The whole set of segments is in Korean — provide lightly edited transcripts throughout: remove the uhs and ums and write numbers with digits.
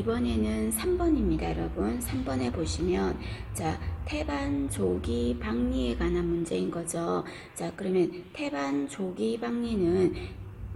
이번에는 3번입니다, 여러분. 3번에 보시면 자, 태반 조기 박리에 관한 문제인 거죠. 자, 그러면 태반 조기 박리는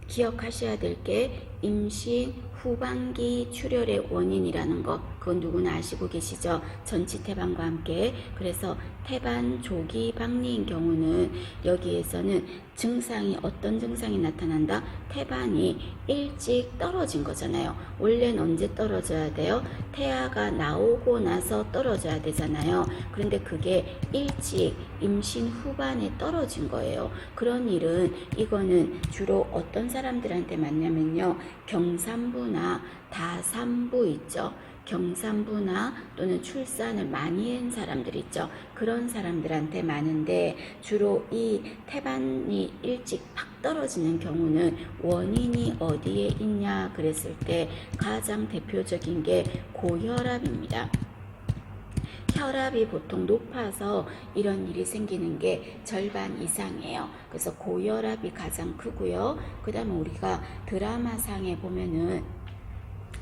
기억하셔야 될 게 임신 후반기 출혈의 원인이라는 거, 그건 누구나 아시고 계시죠? 전치 태반과 함께. 그래서 태반 조기 박리인 경우는 여기에서는 증상이 어떤 증상이 나타난다? 태반이 일찍 떨어진 거잖아요. 원래는 언제 떨어져야 돼요? 태아가 나오고 나서 떨어져야 되잖아요. 그런데 그게 일찍 임신 후반에 떨어진 거예요. 그런 일은 이거는 주로 어떤 사람들한테 맞냐면요, 경산부나 다산부 있죠. 경산부나 또는 출산을 많이 한 사람들 있죠. 그런 사람들한테 많은데, 주로 이 태반이 일찍 팍 떨어지는 경우는 원인이 어디에 있냐 그랬을 때 가장 대표적인 게 고혈압입니다. 혈압이 보통 높아서 이런 일이 생기는 게 절반 이상이에요. 그래서 고혈압이 가장 크고요. 그 다음에 우리가 드라마상에 보면은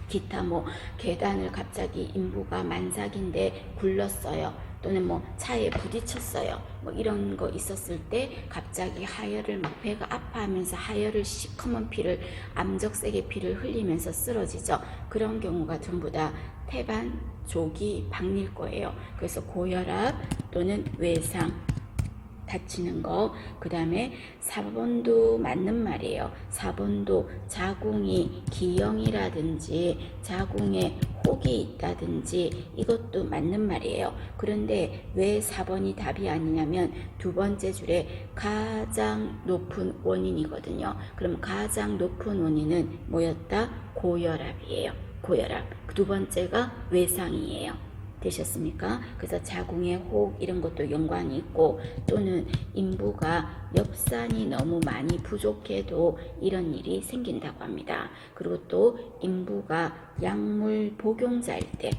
기타 뭐 계단을 갑자기 인부가 만삭인데 굴렀어요. 또는 뭐 차에 부딪혔어요. 뭐 이런 거 있었을 때 갑자기 하혈을 막 배가 아파하면서 하혈을 시커먼 피를 암적색의 피를 흘리면서 쓰러지죠. 그런 경우가 전부 다 태반 조기 박리일 거예요. 그래서 고혈압 또는 외상 다치는 거, 그 다음에 4번도 맞는 말이에요. 4번도 자궁이 기형이라든지 자궁에 혹이 있다든지 이것도 맞는 말이에요. 그런데 왜 4번이 답이 아니냐면 두 번째 줄에 가장 높은 원인이거든요. 그럼 가장 높은 원인은 뭐였다? 고혈압이에요. 고혈압. 두 번째가 외상이에요. 되셨습니까? 그래서 자궁의 혹 이런 것도 연관이 있고, 또는 인부가 엽산이 너무 많이 부족해도 이런 일이 생긴다고 합니다. 그리고 또 인부가 약물 복용자일 때,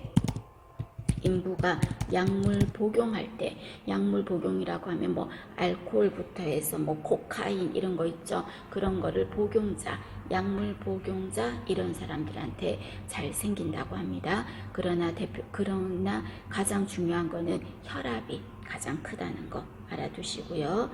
인부가 약물 복용할 때, 약물 복용이라고 하면 뭐 알코올부터 해서 뭐 코카인 이런 거 있죠. 그런 거를 복용자, 약물 복용자 이런 사람들한테 잘 생긴다고 합니다. 그러나 가장 중요한 거는 혈압이 가장 크다는 거 알아두시고요.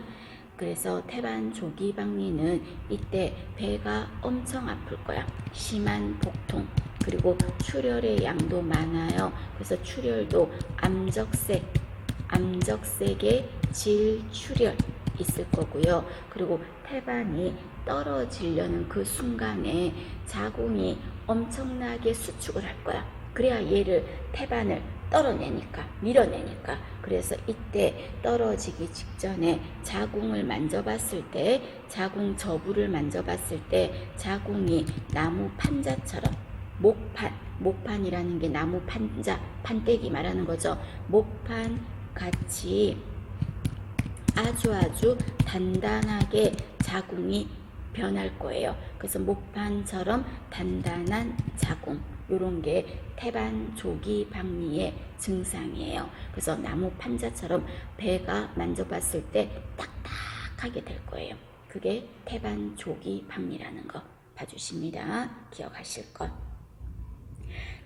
그래서 태반 조기 박리는 이때 배가 엄청 아플 거야. 심한 복통, 그리고 출혈의 양도 많아요. 그래서 출혈도 암적색의 질출혈 있을 거고요. 그리고 태반이 떨어지려는 그 순간에 자궁이 엄청나게 수축을 할 거야. 그래야 얘를 태반을 밀어내니까. 그래서 이때 떨어지기 직전에 자궁을 만져봤을 때, 자궁 저부를 만져봤을 때 자궁이 나무 판자처럼, 목판이라는 게 나무 판자, 판때기 말하는 거죠. 목판 같이 아주 단단하게 자궁이 변할 거예요. 그래서 목판처럼 단단한 자궁, 요런 게 태반 조기 박리의 증상이에요. 그래서 나무 판자처럼 배가 만져봤을 때 딱딱하게 될 거예요. 그게 태반 조기 박리라는 거 봐주십니다. 기억하실 것.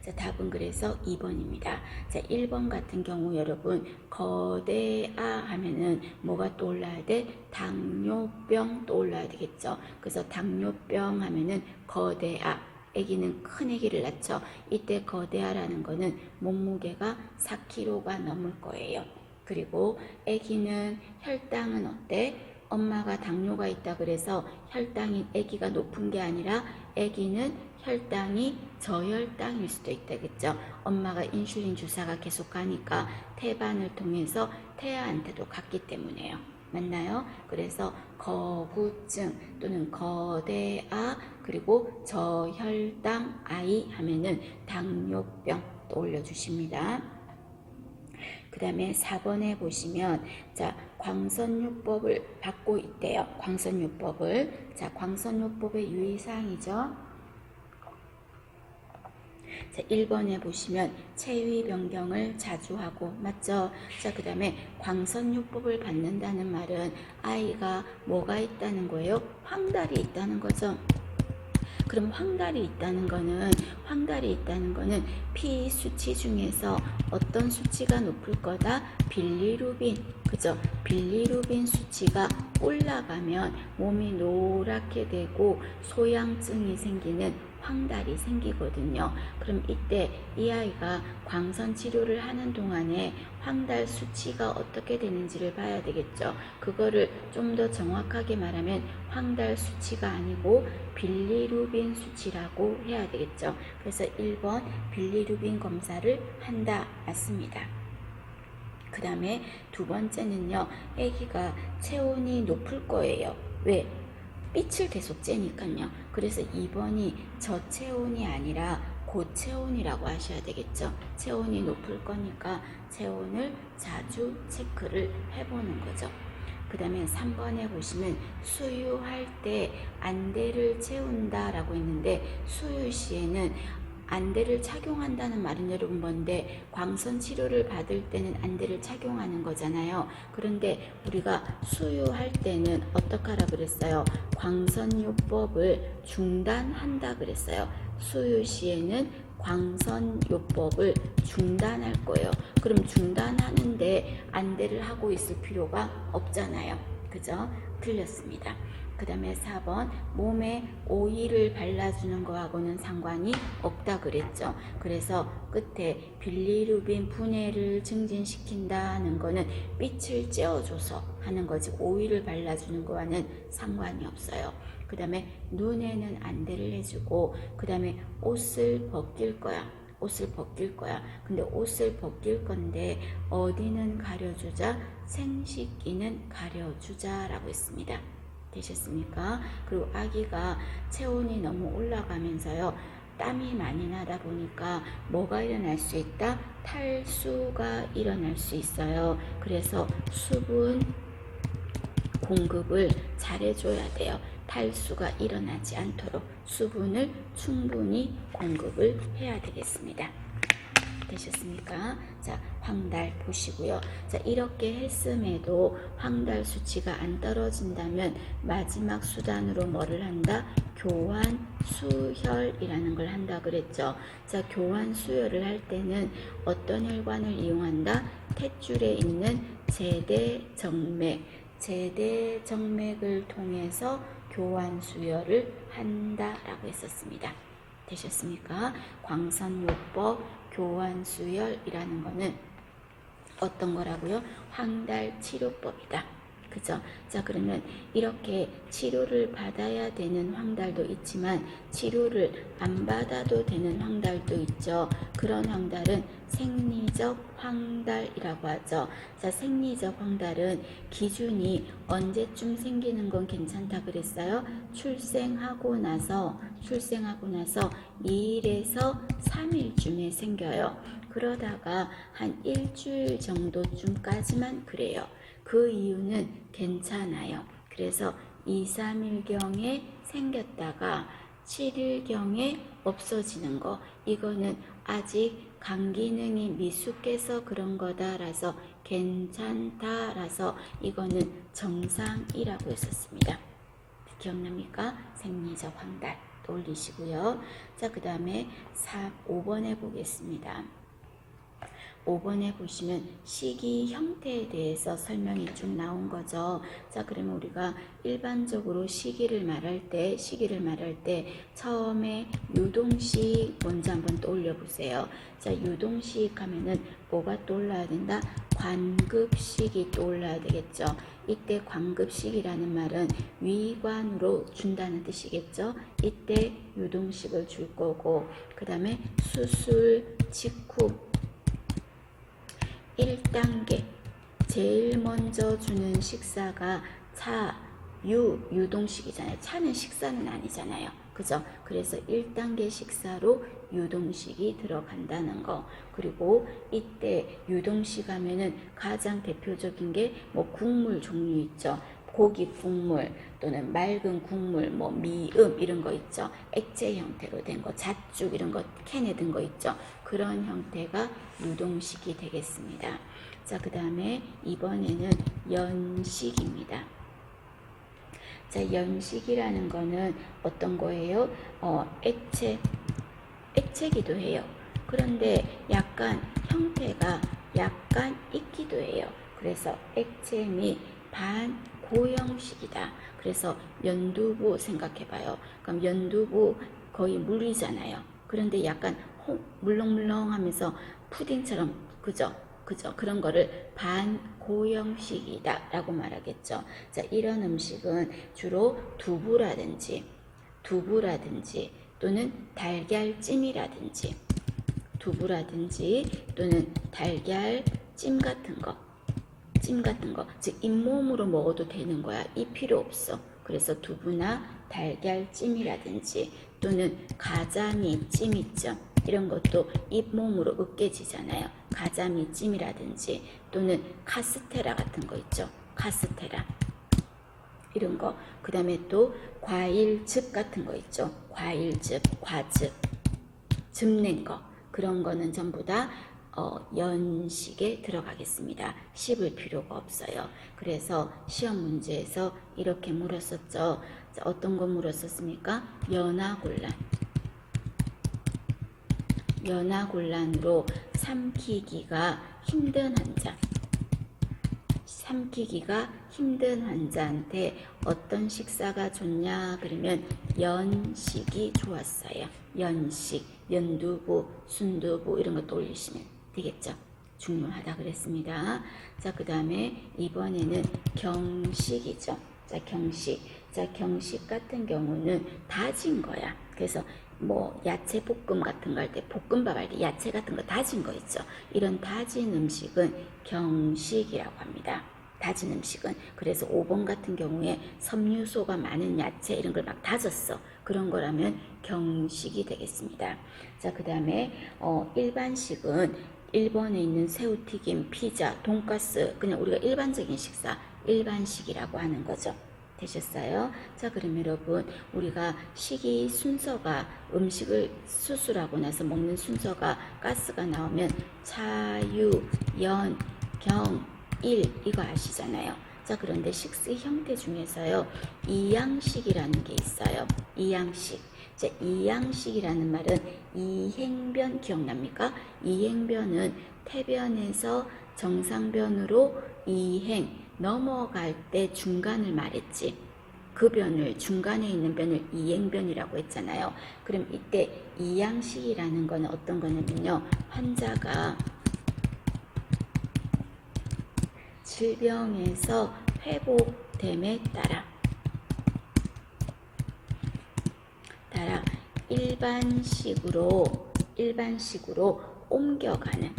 자, 답은 그래서 2번입니다. 자, 1번 같은 경우 여러분 거대아 하면은 뭐가 떠올라야 돼? 당뇨병 떠올라야 되겠죠. 그래서 당뇨병 하면은 거대아, 아기는 큰 아기를 낳죠. 이때 거대아라는 거는 몸무게가 4kg가 넘을 거예요. 그리고 아기는 혈당은 어때? 엄마가 당뇨가 있다 그래서 혈당이 아기가 높은 게 아니라 아기는 혈당이 저혈당일 수도 있다겠죠. 엄마가 인슐린 주사가 계속 가니까 태반을 통해서 태아한테도 갔기 때문에요. 맞나요? 그래서 거구증 또는 거대아 그리고 저혈당 아이 하면은 당뇨병 떠올려 주십니다. 그 다음에 4번에 보시면 자, 광선요법을 받고 있대요. 광선요법을. 자, 광선요법의 유의사항이죠. 자, 1번에 보시면 체위 변경을 자주 하고, 맞죠? 자, 그 다음에 광선요법을 받는다는 말은 아이가 뭐가 있다는 거예요? 황달이 있다는 거죠. 그럼 황달이 있다는 거는 피 수치 중에서 어떤 수치가 높을 거다? 빌리루빈. 그죠? 빌리루빈 수치가 올라가면 몸이 노랗게 되고 소양증이 생기는 황달이 생기거든요. 그럼 이때 이 아이가 광선 치료를 하는 동안에 황달 수치가 어떻게 되는지를 봐야 되겠죠. 그거를 좀 더 정확하게 말하면 황달 수치가 아니고 빌리루빈 수치라고 해야 되겠죠. 그래서 1번 빌리루빈 검사를 한다. 맞습니다. 그 다음에 두 번째는요. 아기가 체온이 높을 거예요. 왜? 빛을 계속 쬐니까요. 그래서 2번이 저체온이 아니라 고체온이라고 하셔야 되겠죠. 체온이 높을 거니까 체온을 자주 체크를 해보는 거죠. 그 다음에 3번에 보시면 수유할 때 안대를 채운다 라고 했는데 수유 시에는 안대를 착용한다는 말은 여러분 뭔데 광선 치료를 받을 때는 안대를 착용하는 거잖아요. 그런데 우리가 수유할 때는 어떻게 하라 그랬어요? 광선요법을 중단한다 그랬어요. 수유 시에는 광선요법을 중단할 거예요. 그럼 중단하는데 안대를 하고 있을 필요가 없잖아요. 그죠? 틀렸습니다. 그 다음에 4번 몸에 오일을 발라주는 거하고는 상관이 없다 그랬죠. 그래서 끝에 빌리루빈 분해를 증진시킨다는 거는 빛을 쬐어줘서 하는 거지 오일을 발라주는 거와는 상관이 없어요. 그 다음에 눈에는 안대를 해주고 그 다음에 옷을 벗길 거야. 근데 옷을 벗길 건데 어디는 가려주자? 생식기는 가려주자라고 했습니다. 되셨습니까? 그리고 아기가 체온이 너무 올라가면서요. 땀이 많이 나다 보니까 뭐가 일어날 수 있다? 탈수가 일어날 수 있어요. 그래서 수분 공급을 잘해줘야 돼요. 탈수가 일어나지 않도록 수분을 충분히 공급을 해야 되겠습니다. 되셨습니까? 자, 황달 보시고요. 자, 이렇게 했음에도 황달 수치가 안 떨어진다면 마지막 수단으로 뭐를 한다? 교환 수혈이라는 걸 한다 그랬죠. 자, 교환 수혈을 할 때는 어떤 혈관을 이용한다? 탯줄에 있는 제대정맥을 통해서 교환 수혈을 한다라고 했었습니다. 되셨습니까? 광선요법 교환수혈이라는 거는 어떤 거라고요? 황달 치료법이다. 그죠? 자, 그러면 이렇게 치료를 받아야 되는 황달도 있지만 치료를 안 받아도 되는 황달도 있죠. 그런 황달은 생리적 황달이라고 하죠. 자, 생리적 황달은 기준이 언제쯤 생기는 건 괜찮다 그랬어요? 출생하고 나서 2일에서 3일쯤에 생겨요. 그러다가 한 일주일 정도쯤까지만 그래요. 그 이유는 괜찮아요. 그래서 2, 3일경에 생겼다가 7일경에 없어지는 거, 이거는 아직 간 기능이 미숙해서 그런 거다라서 괜찮다라서 이거는 정상이라고 했었습니다. 기억납니까? 생리적 황달 떠올리시고요. 자, 그 다음에 5번에 보겠습니다. 5번에 보시면 시기 형태에 대해서 설명이 쭉 나온 거죠. 자, 그러면 우리가 일반적으로 시기를 말할 때 처음에 유동식 먼저 한번 떠올려 보세요. 자, 유동식 하면은 뭐가 떠올라야 된다? 관급식이 떠올라야 되겠죠. 이때 관급식이라는 말은 위관으로 준다는 뜻이겠죠. 이때 유동식을 줄 거고, 그 다음에 수술 직후 1단계 제일 먼저 주는 식사가 유동식이잖아요. 차는 식사는 아니잖아요. 그죠? 그래서 1단계 식사로 유동식이 들어간다는 거. 그리고 이때 유동식 하면은 가장 대표적인 게 뭐 국물 종류 있죠. 고기 국물 또는 맑은 국물, 뭐 미음 이런 거 있죠. 액체 형태로 된 거, 잣죽 이런 거 캔에 든 거 있죠. 그런 형태가 유동식이 되겠습니다. 자, 그 다음에 이번에는 연식입니다. 자, 연식이라는 거는 어떤 거예요? 액체기도 해요. 그런데 약간 형태가 약간 있기도 해요. 그래서 액체 및 반고형식이다. 그래서 연두부 생각해봐요. 그럼 연두부 거의 물이잖아요. 그런데 약간 물렁물렁하면서 푸딩처럼 그죠? 그런 거를 반고형식이다 라고 말하겠죠. 자, 이런 음식은 주로 두부라든지 또는 달걀찜이라든지 또는 달걀찜 같은 거, 즉 잇몸으로 먹어도 되는 거야. 이 필요 없어. 그래서 두부나 달걀찜이라든지 또는 가자미찜 있죠. 이런 것도 잇몸으로 으깨지잖아요. 가자미찜이라든지 또는 카스테라 같은 거 있죠. 카스테라 이런 거. 그 다음에 또 과일즙 같은 거 있죠. 과일즙, 과즙, 즙낸 거. 그런 거는 전부 다 연식에 들어가겠습니다. 씹을 필요가 없어요. 그래서 시험 문제에서 이렇게 물었었죠. 자, 어떤 거 물었었습니까? 연하곤란으로 삼키기가 힘든 환자한테 어떤 식사가 좋냐 그러면 연식이 좋았어요. 연식, 연두부, 순두부 이런 거 떠올리시면 되겠죠. 중요하다 그랬습니다. 자, 그 다음에 이번에는 경식이죠. 자, 경식 같은 경우는 다진 거야. 그래서 뭐 야채 볶음 같은 거 할 때, 볶음밥 할 때 야채 같은 거 다진 거 있죠. 이런 다진 음식은 경식이라고 합니다. 다진 음식은. 그래서 5번 같은 경우에 섬유소가 많은 야채 이런 걸 막 다졌어. 그런 거라면 경식이 되겠습니다. 자, 그 다음에 일반식은 1번에 있는 새우튀김, 피자, 돈가스, 그냥 우리가 일반적인 식사, 일반식이라고 하는 거죠. 되셨어요? 자, 그럼 여러분, 우리가 식이 순서가 음식을 수술하고 나서 먹는 순서가 가스가 나오면 차유, 연, 경, 일 이거 아시잖아요. 자, 그런데 식스 형태 중에서요, 이양식이라는 게 있어요. 이양식. 자, 이양식이라는 말은 이행변 기억납니까? 이행변은 태변에서 정상변으로 이행 넘어갈 때 중간을 말했지. 그 변을, 중간에 있는 변을 이행변이라고 했잖아요. 그럼 이때 이양식이라는 거는 어떤 거냐면요, 환자가 질병에서 회복됨에 따라 일반식으로 옮겨가는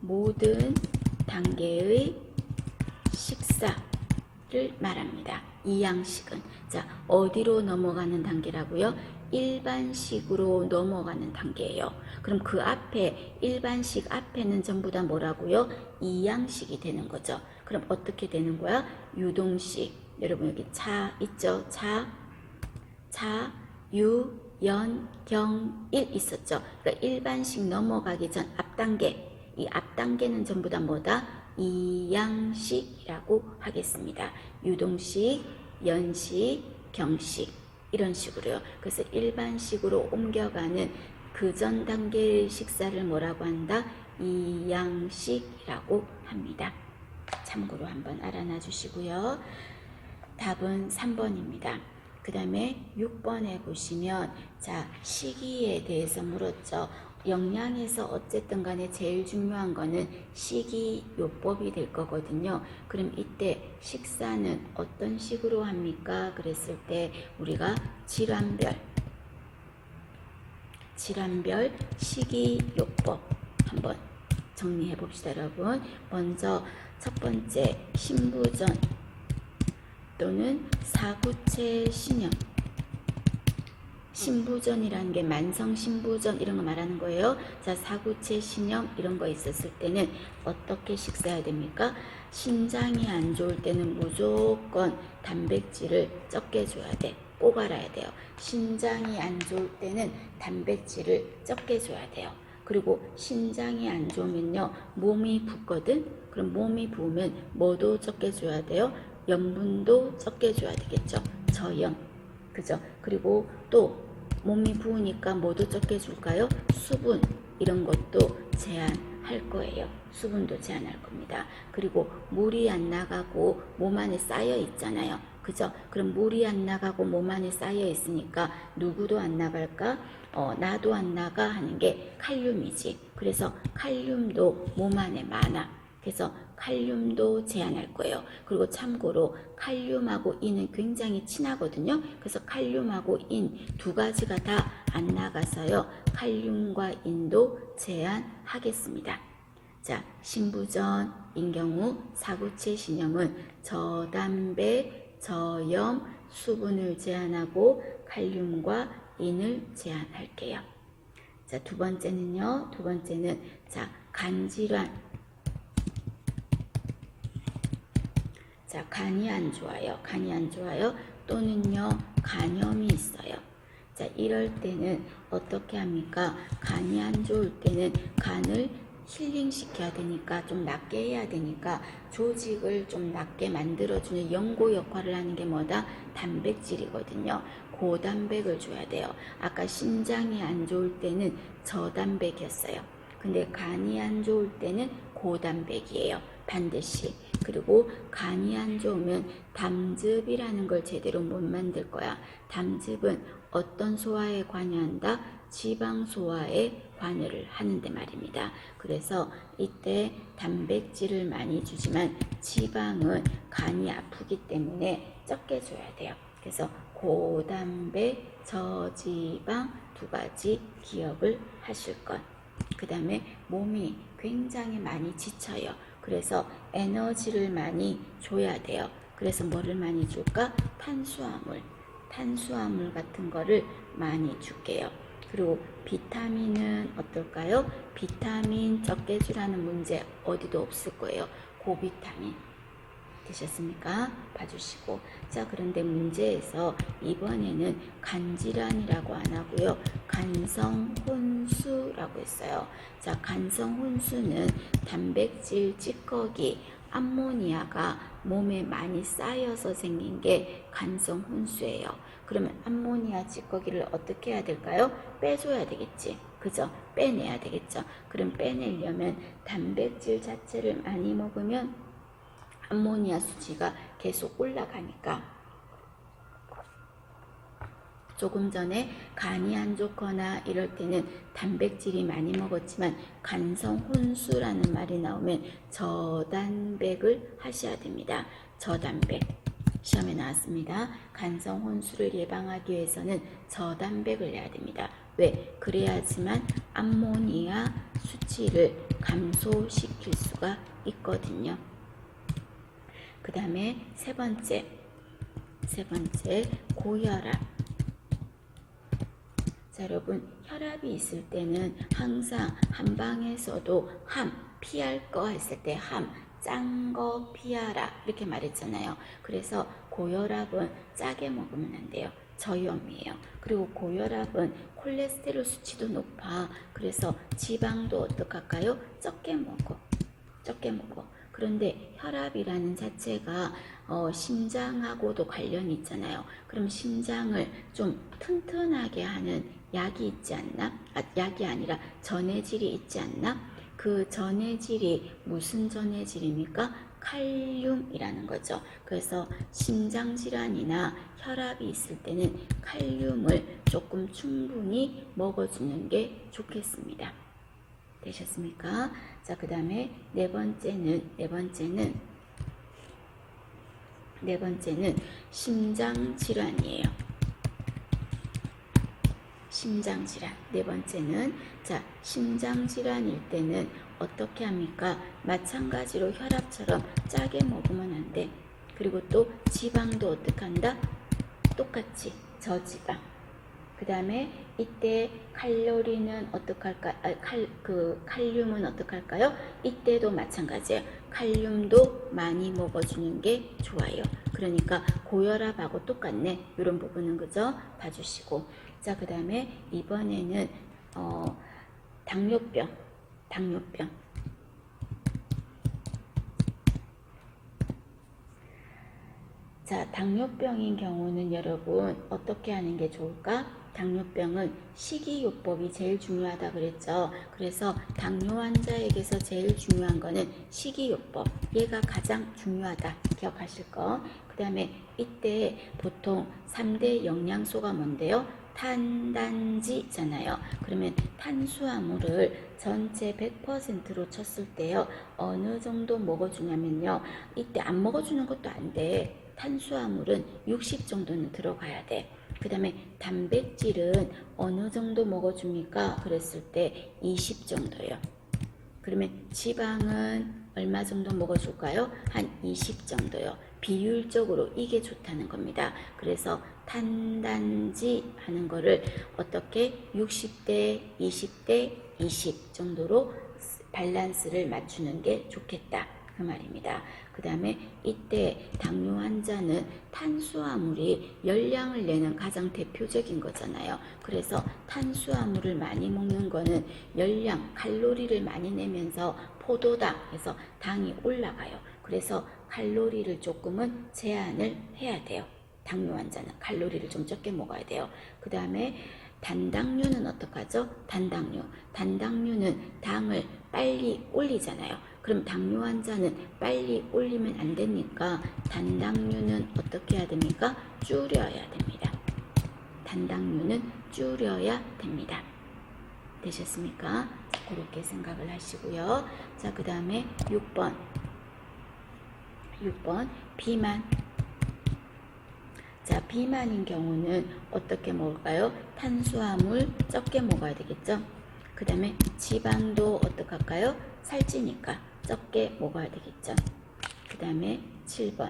모든 단계의 식사를 말합니다. 이양식은. 자, 어디로 넘어가는 단계라고요? 일반식으로 넘어가는 단계예요. 그럼 그 앞에, 일반식 앞에는 전부 다 뭐라고요? 이양식이 되는 거죠. 그럼 어떻게 되는 거야? 유동식. 여러분 여기 차 있죠? 차, 유, 연, 경, 일 있었죠? 그러니까 일반식 넘어가기 전 앞단계. 이 앞단계는 전부 다 뭐다? 이양식이라고 하겠습니다. 유동식, 연식, 경식 이런 식으로요. 그래서 일반식으로 옮겨가는 그 전 단계의 식사를 뭐라고 한다? 이양식이라고 합니다. 참고로 한번 알아놔 주시고요. 답은 3번입니다. 그 다음에 6번에 보시면 자, 식이에 대해서 물었죠. 영양에서 어쨌든 간에 제일 중요한 거는 식이요법이 될 거거든요. 그럼 이때 식사는 어떤 식으로 합니까? 그랬을 때 우리가 질환별 식이요법 한번 정리해 봅시다, 여러분. 먼저 첫 번째 신부전 또는 사구체 신염. 신부전이라는 게 만성 신부전 이런 거 말하는 거예요. 자, 사구체 신염 이런 거 있었을 때는 어떻게 식사해야 됩니까? 신장이 안 좋을 때는 무조건 단백질을 적게 줘야 돼. 꼭 알아야 돼요. 신장이 안 좋을 때는 단백질을 적게 줘야 돼요. 그리고 신장이 안 좋으면요, 몸이 붓거든. 그럼 몸이 부으면 뭐도 적게 줘야 돼요? 염분도 적게 줘야 되겠죠. 저염. 그죠? 그리고 또 몸이 부으니까 뭐도 적게 줄까요? 수분 이런 것도 제한할 거예요. 수분도 제한할 겁니다. 그리고 물이 안 나가고 몸 안에 쌓여 있잖아요. 그죠? 그럼 물이 안 나가고 몸 안에 쌓여 있으니까 누구도 안 나갈까? 나도 안 나가 하는 게 칼륨이지. 그래서 칼륨도 몸 안에 많아. 그래서 칼륨도 제한할 거예요. 그리고 참고로 칼륨하고 인은 굉장히 친하거든요. 그래서 칼륨하고 인 두 가지가 다 안 나가서요. 칼륨과 인도 제한하겠습니다. 자, 신부전인 경우 사구체 신염은 저단백, 저염, 수분을 제한하고 칼륨과 인을 제한할게요. 자, 두 번째는요. 두 번째는 자, 간질환. 자, 간이 안 좋아요. 간이 안 좋아요. 또는요, 간염이 있어요. 자, 이럴 때는 어떻게 합니까? 간이 안 좋을 때는 간을 힐링시켜야 되니까 좀 낫게 해야 되니까 조직을 좀 낫게 만들어주는 연고 역할을 하는 게 뭐다? 단백질이거든요. 고단백을 줘야 돼요. 아까 심장이 안 좋을 때는 저단백이었어요. 근데 간이 안 좋을 때는 고단백이에요. 반드시. 그리고 간이 안 좋으면 담즙이라는 걸 제대로 못 만들 거야. 담즙은 어떤 소화에 관여한다? 지방 소화에 관여를 하는데 말입니다. 그래서 이때 단백질을 많이 주지만 지방은 간이 아프기 때문에 적게 줘야 돼요. 그래서 고단백, 저지방 두 가지 기억을 하실 것. 그 다음에 몸이 굉장히 많이 지쳐요. 그래서 에너지를 많이 줘야 돼요. 그래서 뭐를 많이 줄까? 탄수화물 같은 거를 많이 줄게요. 그리고 비타민은 어떨까요? 비타민 적게 주라는 문제 어디도 없을 거예요. 고비타민. 되셨습니까? 봐주시고. 자, 그런데 문제에서 이번에는 간질환이라고 안 하고요. 간성혼수라고 했어요. 자, 간성혼수는 단백질 찌꺼기, 암모니아가 몸에 많이 쌓여서 생긴 게 간성혼수예요. 그러면 암모니아 찌꺼기를 어떻게 해야 될까요? 빼줘야 되겠지. 그죠? 빼내야 되겠죠. 그럼 빼내려면 단백질 자체를 많이 먹으면 암모니아 수치가 계속 올라가니까 조금 전에 간이 안 좋거나 이럴 때는 단백질이 많이 먹었지만 간성혼수라는 말이 나오면 저단백을 하셔야 됩니다. 저단백. 시험에 나왔습니다. 간성혼수를 예방하기 위해서는 저단백을 내야 됩니다. 왜? 그래야지만 암모니아 수치를 감소시킬 수가 있거든요. 그 다음에 세 번째 고혈압. 자, 여러분 혈압이 있을 때는 항상 한방에서도 피할 거 했을 때 짠 거 피하라 이렇게 말했잖아요. 그래서 고혈압은 짜게 먹으면 안 돼요. 저염이에요. 그리고 고혈압은 콜레스테롤 수치도 높아. 그래서 지방도 어떡할까요? 적게 먹어. 그런데 혈압이라는 자체가 심장하고도 관련이 있잖아요. 그럼 심장을 좀 튼튼하게 하는 약이 있지 않나? 약이 아니라 전해질이 있지 않나? 그 전해질이 무슨 전해질입니까? 칼륨이라는 거죠. 그래서 심장질환이나 혈압이 있을 때는 칼륨을 조금 충분히 먹어주는 게 좋겠습니다. 되셨습니까? 자, 그 다음에 네 번째는 심장질환이에요. 심장질환. 네 번째는 자, 심장질환일 때는 어떻게 합니까? 마찬가지로 혈압처럼 짜게 먹으면 안 돼. 그리고 또 지방도 어떻게 한다? 똑같이 저지방. 그 다음에 이때 칼로리는 어떡할까? 칼륨은 어떡할까요? 이때도 마찬가지예요. 칼륨도 많이 먹어주는 게 좋아요. 그러니까 고혈압하고 똑같네. 이런 부분은 그죠? 봐주시고. 자, 그 다음에 이번에는 당뇨병. 자, 당뇨병인 경우는 여러분 어떻게 하는 게 좋을까? 당뇨병은 식이요법이 제일 중요하다 그랬죠. 그래서 당뇨 환자에게서 제일 중요한 거는 식이요법. 얘가 가장 중요하다. 기억하실 거. 그 다음에 이때 보통 3대 영양소가 뭔데요? 탄단지잖아요. 그러면 탄수화물을 전체 100%로 쳤을 때요. 어느 정도 먹어주냐면요. 이때 안 먹어주는 것도 안 돼. 탄수화물은 60 정도는 들어가야 돼. 그 다음에 단백질은 어느 정도 먹어줍니까? 그랬을 때 20 정도요. 그러면 지방은 얼마 정도 먹어줄까요? 한 20 정도요. 비율적으로 이게 좋다는 겁니다. 그래서 탄단지 하는 거를 어떻게 60대, 20대, 20 정도로 밸런스를 맞추는 게 좋겠다. 그 말입니다. 그 다음에 이때 당뇨 환자는 탄수화물이 열량을 내는 가장 대표적인 거잖아요. 그래서 탄수화물을 많이 먹는 거는 열량, 칼로리를 많이 내면서 포도당 해서 당이 올라가요. 그래서 칼로리를 조금은 제한을 해야 돼요. 당뇨 환자는 칼로리를 좀 적게 먹어야 돼요. 그 다음에 단당류는 어떡하죠? 단당류는 당을 빨리 올리잖아요. 그럼 당뇨 환자는 빨리 올리면 안 되니까 단당류는 어떻게 해야 됩니까? 줄여야 됩니다. 단당류는 줄여야 됩니다. 되셨습니까? 자, 그렇게 생각을 하시고요. 자, 그 다음에 6번 비만. 자, 비만인 경우는 어떻게 먹을까요? 탄수화물 적게 먹어야 되겠죠? 그 다음에 지방도 어떻게 할까요? 살찌니까 적게 먹어야 되겠죠? 그 다음에 7번.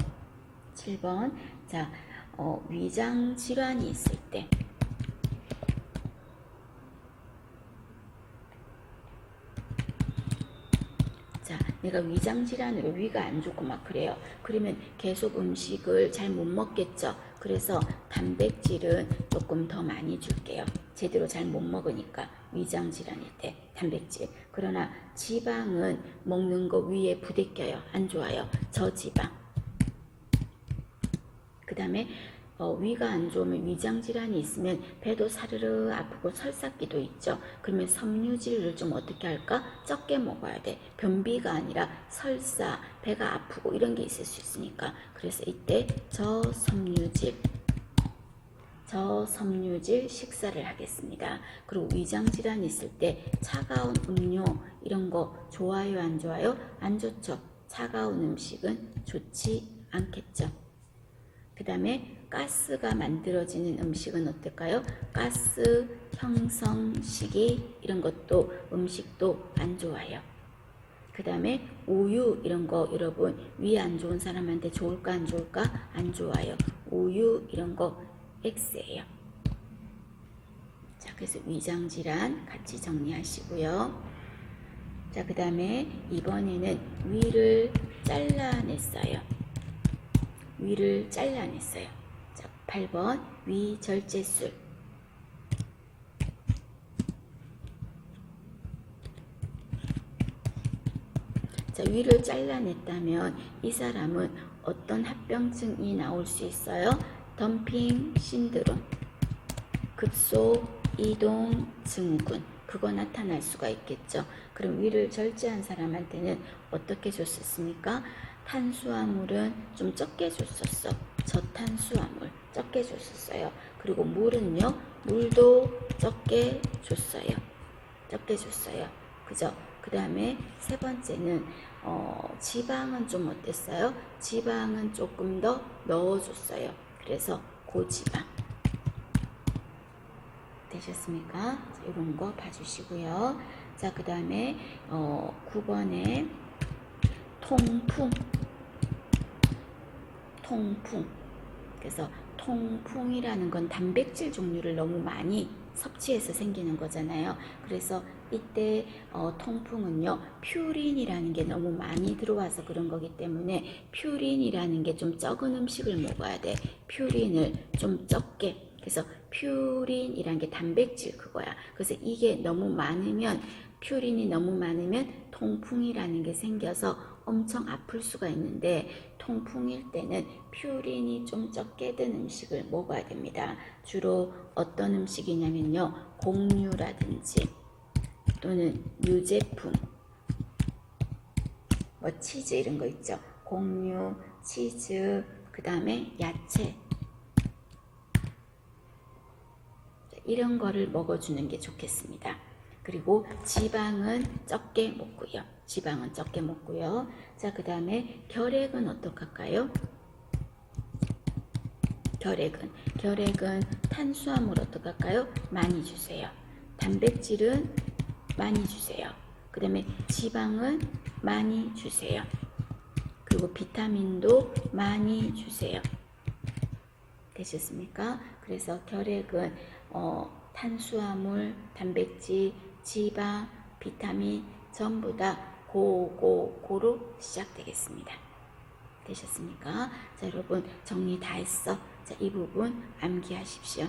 자, 위장 질환이 있을 때. 자, 내가 위장 질환으로 위가 안 좋고 막 그래요. 그러면 계속 음식을 잘 못 먹겠죠. 그래서 단백질은 조금 더 많이 줄게요. 제대로 잘 못 먹으니까 위장 질환일 때 단백질. 그러나 지방은 먹는 거 위에 부대껴요. 안 좋아요. 저지방. 그 다음에 위가 안 좋으면 위장 질환이 있으면 배도 사르르 아프고 설사기도 있죠. 그러면 섬유질을 좀 어떻게 할까? 적게 먹어야 돼. 변비가 아니라 설사, 배가 아프고 이런 게 있을 수 있으니까. 그래서 이때 저섬유질 식사를 하겠습니다. 그리고 위장 질환이 있을 때 차가운 음료 이런 거 좋아요, 안 좋아요? 안 좋죠. 차가운 음식은 좋지 않겠죠. 그 다음에 가스가 만들어지는 음식은 어떨까요? 가스 형성식이 이런 것도 음식도 안 좋아요. 그 다음에 우유 이런 거 여러분 위 안 좋은 사람한테 좋을까 안 좋을까? 안 좋아요. 우유 이런 거 X예요. 자, 그래서 위장 질환 같이 정리하시고요. 자, 그 다음에 이번에는 위를 잘라냈어요. 자, 8번 위절제술. 자, 위를 잘라냈다면 이 사람은 어떤 합병증이 나올 수 있어요? 덤핑 신드롬, 급소 이동 증후군, 그거 나타날 수가 있겠죠. 그럼 위를 절제한 사람한테는 어떻게 줬었습니까? 탄수화물은 좀 적게 줬었어. 저탄수화물 적게 줬었어요. 그리고 물은요, 물도 적게 줬어요. 그죠? 그 다음에 세 번째는 지방은 좀 어땠어요? 지방은 조금 더 넣어줬어요. 그래서 고지방. 되셨습니까? 자, 이런 거 봐주시고요. 자, 그 다음에 9번에 통풍. 그래서 통풍이라는 건 단백질 종류를 너무 많이 섭취해서 생기는 거잖아요. 그래서 이때 통풍은요, 퓨린이라는 게 너무 많이 들어와서 그런 거기 때문에 퓨린이라는 게 좀 적은 음식을 먹어야 돼. 퓨린을 좀 적게. 그래서 퓨린이라는 게 단백질 그거야. 그래서 이게 너무 많으면, 퓨린이 너무 많으면 통풍이라는 게 생겨서 엄청 아플 수가 있는데, 통풍일 때는 퓨린이 좀 적게 든 음식을 먹어야 됩니다. 주로 어떤 음식이냐면요, 곡류라든지 또는 유제품, 뭐 치즈 이런 거 있죠. 곡류, 치즈, 그 다음에 야채, 이런 거를 먹어주는 게 좋겠습니다. 그리고 지방은 적게 먹고요. 지방은 적게 먹고요. 자, 그 다음에 결핵은 어떡할까요? 결핵은 탄수화물 어떡할까요? 많이 주세요. 단백질은 많이 주세요. 그 다음에 지방은 많이 주세요. 그리고 비타민도 많이 주세요. 되셨습니까? 그래서 결핵은 탄수화물, 단백질, 지방, 비타민 전부 다 고로 시작되겠습니다. 되셨습니까? 자, 여러분 정리 다 했어. 자, 이 부분 암기하십시오.